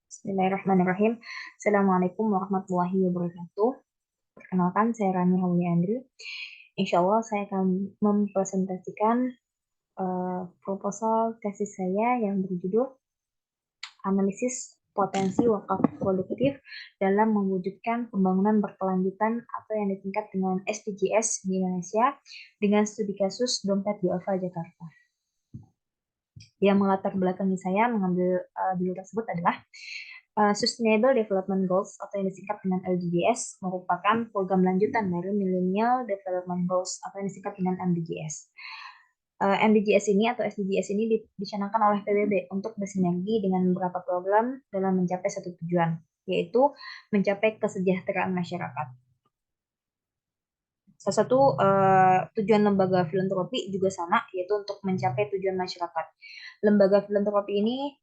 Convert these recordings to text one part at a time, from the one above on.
Bismillahirrahmanirrahim. Assalamualaikum warahmatullahi wabarakatuh. Perkenalkan, saya Rani Hawi Andri. Insya Allah saya akan mempresentasikan proposal tesis saya yang berjudul Analisis Potensi Wakaf Produktif dalam Mewujudkan Pembangunan Berkelanjutan atau yang disingkat dengan SDGs di Indonesia dengan studi kasus Dompet Duafa Jakarta. Yang melatar belakangi saya mengambil judul tersebut adalah Sustainable Development Goals atau yang disingkat dengan LDGs merupakan program lanjutan dari Millennial Development Goals atau yang disingkat dengan MDGs. MDGs ini atau SDGs ini dicanangkan oleh PBB untuk bersinergi dengan beberapa program dalam mencapai satu tujuan, yaitu mencapai kesejahteraan masyarakat. Salah satu tujuan lembaga filantropi juga sama, yaitu untuk mencapai tujuan masyarakat. Lembaga filantropi ini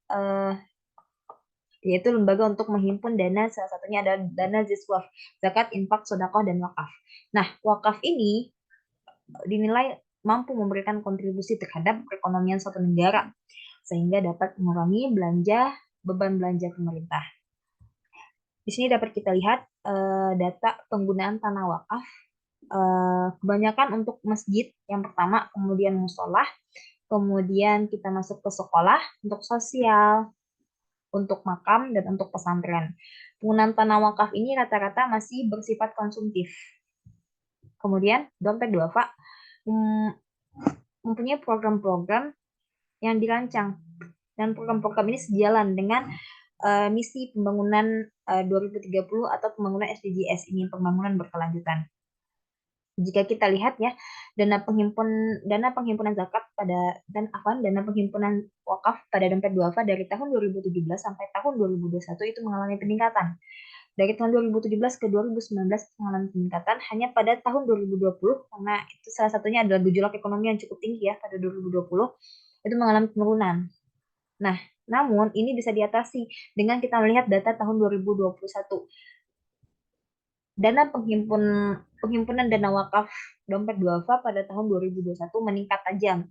yaitu lembaga untuk menghimpun dana, salah satunya adalah dana ziswaf, zakat, infak, sedekah, dan wakaf. Nah, wakaf ini dinilai mampu memberikan kontribusi terhadap perekonomian suatu negara, sehingga dapat mengurangi beban belanja pemerintah. Di sini dapat kita lihat data penggunaan tanah wakaf, kebanyakan untuk masjid yang pertama, kemudian musola, kemudian kita masuk ke sekolah, untuk sosial, untuk makam, dan untuk pesantren. Penggunaan tanah wakaf ini rata-rata masih bersifat konsumtif. Kemudian, Dompet Duafa mempunyai program-program yang dirancang. Dan program-program ini sejalan dengan misi pembangunan 2030 atau pembangunan SDGs ini, pembangunan berkelanjutan. Jika kita lihat ya, dana penghimpunan zakat dana penghimpunan wakaf pada Dompet Duafa dari tahun 2017 sampai tahun 2021 itu mengalami peningkatan. Dari tahun 2017 ke 2019 mengalami peningkatan, hanya pada tahun 2020 karena itu salah satunya adalah gejolak ekonomi yang cukup tinggi ya pada 2020 itu mengalami penurunan. Nah, namun ini bisa diatasi dengan kita melihat data tahun 2021. Dana penghimpunan dana wakaf Dompet Duafa pada tahun 2021 meningkat tajam,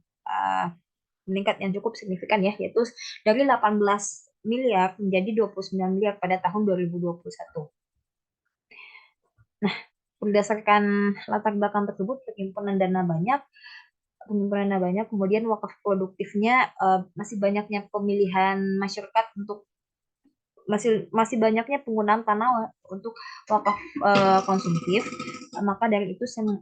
meningkat yang cukup signifikan ya, yaitu dari 18 miliar menjadi 29 miliar pada tahun 2021. Nah, berdasarkan latar belakang tersebut, penghimpunan dana banyak, kemudian wakaf produktifnya masih banyaknya pemilihan masyarakat untuk masih banyaknya penggunaan tanah untuk wakaf konsumtif, maka dari itu saya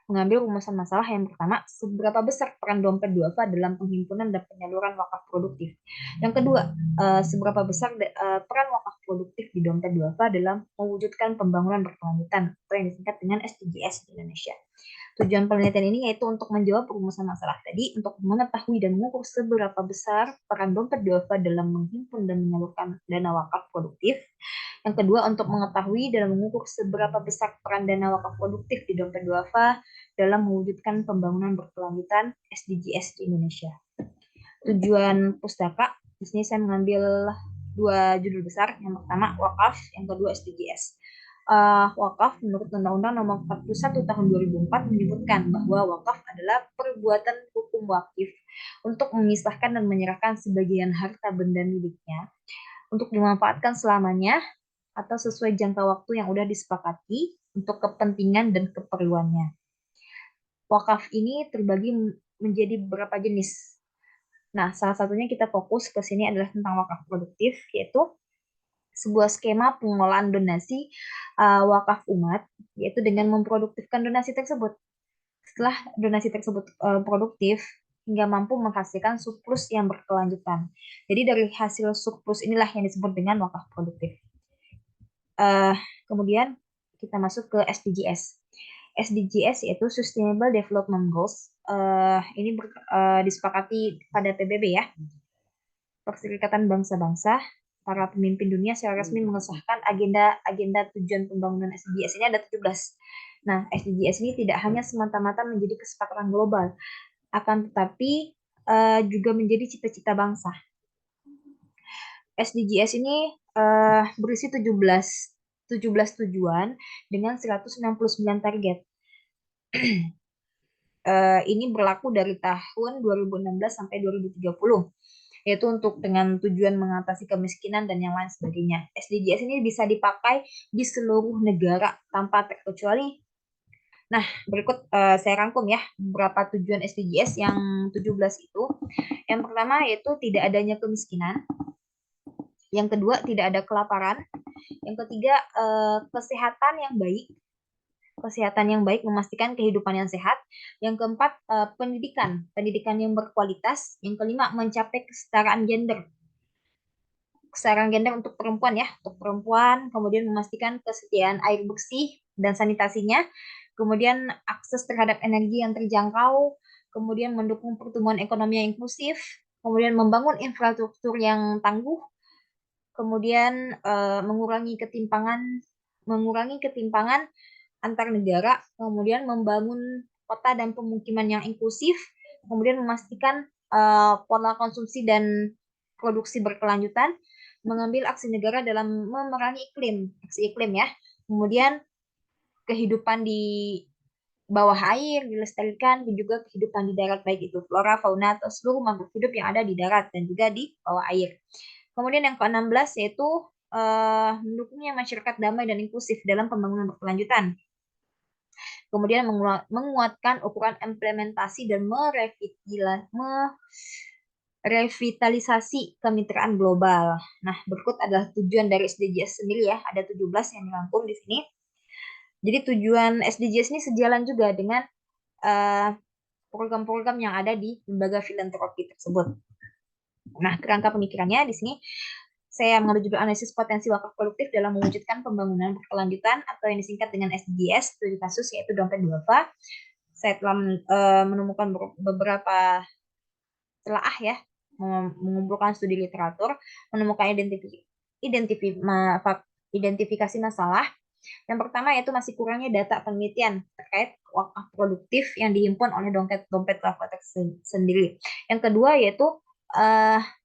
mengambil rumusan masalah yang pertama, seberapa besar peran Dompet Duafa dalam penghimpunan dan penyaluran wakaf produktif. Yang kedua, seberapa besar peran wakaf produktif di Dompet Duafa dalam mewujudkan pembangunan berkelanjutan atau yang disingkat dengan SDGs di Indonesia. Tujuan penelitian ini yaitu untuk menjawab rumusan masalah tadi, untuk mengetahui dan mengukur seberapa besar peran Dompet Duafa dalam menghimpun dan menyalurkan dana wakaf produktif. Yang kedua, untuk mengetahui dan mengukur seberapa besar peran dana wakaf produktif di Dompet Duafa dalam mewujudkan pembangunan berkelanjutan SDGs di Indonesia. Tujuan pustaka, di sini saya mengambil dua judul besar. Yang pertama wakaf, yang kedua SDGs. Wakaf menurut Undang-Undang Nomor 41 Tahun 2004 menyebutkan bahwa wakaf adalah perbuatan hukum wakif untuk memisahkan dan menyerahkan sebagian harta benda miliknya untuk dimanfaatkan selamanya atau sesuai jangka waktu yang sudah disepakati untuk kepentingan dan keperluannya. Wakaf ini terbagi menjadi beberapa jenis. Nah, salah satunya kita fokus ke sini adalah tentang wakaf produktif, yaitu sebuah skema pengelolaan donasi wakaf umat, yaitu dengan memproduktifkan donasi tersebut. Setelah donasi tersebut produktif, hingga mampu menghasilkan surplus yang berkelanjutan. Jadi dari hasil surplus inilah yang disebut dengan wakaf produktif. Kemudian kita masuk ke SDGs. SDGs yaitu Sustainable Development Goals. Ini disepakati pada PBB ya. Perserikatan Bangsa-Bangsa, para pemimpin dunia secara resmi mengesahkan agenda tujuan pembangunan SDGs ini ada 17. Nah, SDGs ini tidak hanya semata-mata menjadi kesepakatan global, akan tetapi juga menjadi cita-cita bangsa. SDGs ini berisi 17 tujuan dengan 169 target. ini berlaku dari tahun 2016 sampai 2030, yaitu untuk dengan tujuan mengatasi kemiskinan dan yang lain sebagainya. SDGs ini bisa dipakai di seluruh negara tanpa terkecuali. Nah, berikut saya rangkum ya beberapa tujuan SDGs yang 17 itu. Yang pertama yaitu tidak adanya kemiskinan. Yang kedua, tidak ada kelaparan. Yang ketiga, kesehatan yang baik. Kesehatan yang baik memastikan kehidupan yang sehat. Yang keempat, pendidikan yang berkualitas. Yang kelima, mencapai kesetaraan gender. Kesetaraan gender untuk perempuan ya, untuk perempuan, kemudian memastikan kesediaan air bersih dan sanitasinya, kemudian akses terhadap energi yang terjangkau, kemudian mendukung pertumbuhan ekonomi yang inklusif, kemudian membangun infrastruktur yang tangguh, kemudian mengurangi ketimpangan antar negara, kemudian membangun kota dan pemukiman yang inklusif, kemudian memastikan pola konsumsi dan produksi berkelanjutan, mengambil aksi negara dalam memerangi aksi iklim ya. Kemudian kehidupan di bawah air dilestarikan, dan juga kehidupan di darat baik itu flora, fauna atau seluruh makhluk hidup yang ada di darat dan juga di bawah air. Kemudian yang ke-16 yaitu mendukungnya masyarakat damai dan inklusif dalam pembangunan berkelanjutan. Kemudian menguatkan ukuran implementasi dan merevitalisasi kemitraan global. Nah, berikut adalah tujuan dari SDGs sendiri ya. Ada 17 yang dirangkum di sini. Jadi tujuan SDGs ini sejalan juga dengan program-program yang ada di lembaga filantropi tersebut. Nah, kerangka pemikirannya di sini saya mengambil judul analisis potensi wakaf produktif dalam mewujudkan pembangunan berkelanjutan atau yang disingkat dengan SDGs, studi kasus yaitu dompet duafa. Saya telah menemukan beberapa telaah ya, mengumpulkan studi literatur, menemukan identifikasi masalah. Yang pertama yaitu masih kurangnya data penelitian terkait wakaf produktif yang dihimpun oleh dompet duafa sendiri. Yang kedua yaitu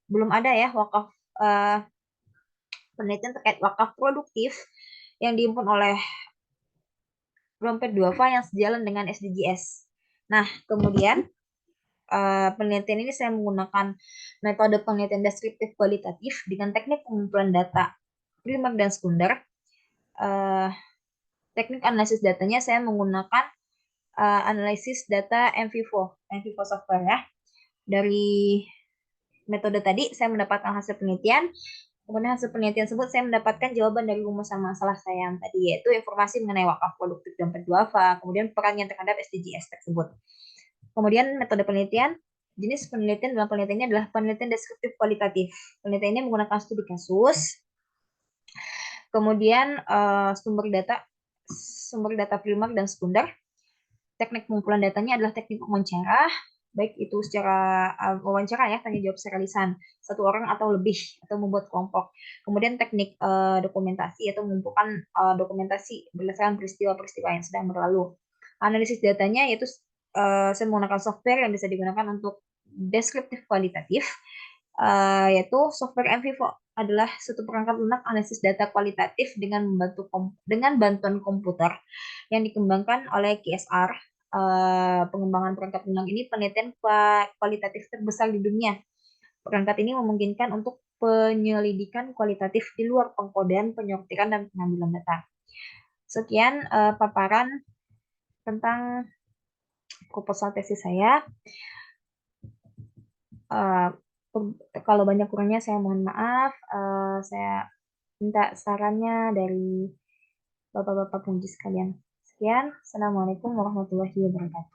belum ada ya penelitian terkait wakaf produktif yang dihimpun oleh dompet duafa yang sejalan dengan SDGs. Nah, kemudian penelitian ini saya menggunakan metode penelitian deskriptif kualitatif dengan teknik pengumpulan data primer dan sekunder. Teknik analisis datanya saya menggunakan analisis data MVivo software ya. Dari metode tadi saya mendapatkan hasil penelitian. Kemudian hasil penelitian tersebut saya mendapatkan jawaban dari rumusan masalah saya yang tadi, yaitu informasi mengenai wakaf produktif dompet duafa, kemudian perannya terhadap SDGs tersebut. Kemudian metode penelitian, jenis penelitian dalam penelitian ini adalah penelitian deskriptif kualitatif. Penelitian ini menggunakan studi kasus, kemudian sumber data primer dan sekunder. Teknik pengumpulan datanya adalah teknik wawancara, baik itu secara wawancara ya, tanya jawab secara lisan, satu orang atau lebih, atau membuat kelompok. Kemudian teknik dokumentasi atau mengumpulkan dokumentasi berdasarkan peristiwa-peristiwa yang sedang berlalu. Analisis datanya yaitu saya menggunakan software yang bisa digunakan untuk deskriptif kualitatif, yaitu software MVivo adalah suatu perangkat lunak analisis data kualitatif dengan bantuan komputer yang dikembangkan oleh KSR. Pengembangan perangkat lunak ini penelitian kualitatif terbesar di dunia. Perangkat ini memungkinkan untuk penyelidikan kualitatif di luar pengkodean, penyortiran, dan pengambilan data. Sekian paparan tentang proposal tesis saya. Kalau banyak kurangnya saya mohon maaf. Saya minta sarannya dari Bapak-Bapak Penguji sekalian. Sekian. Assalamualaikum warahmatullahi wabarakatuh.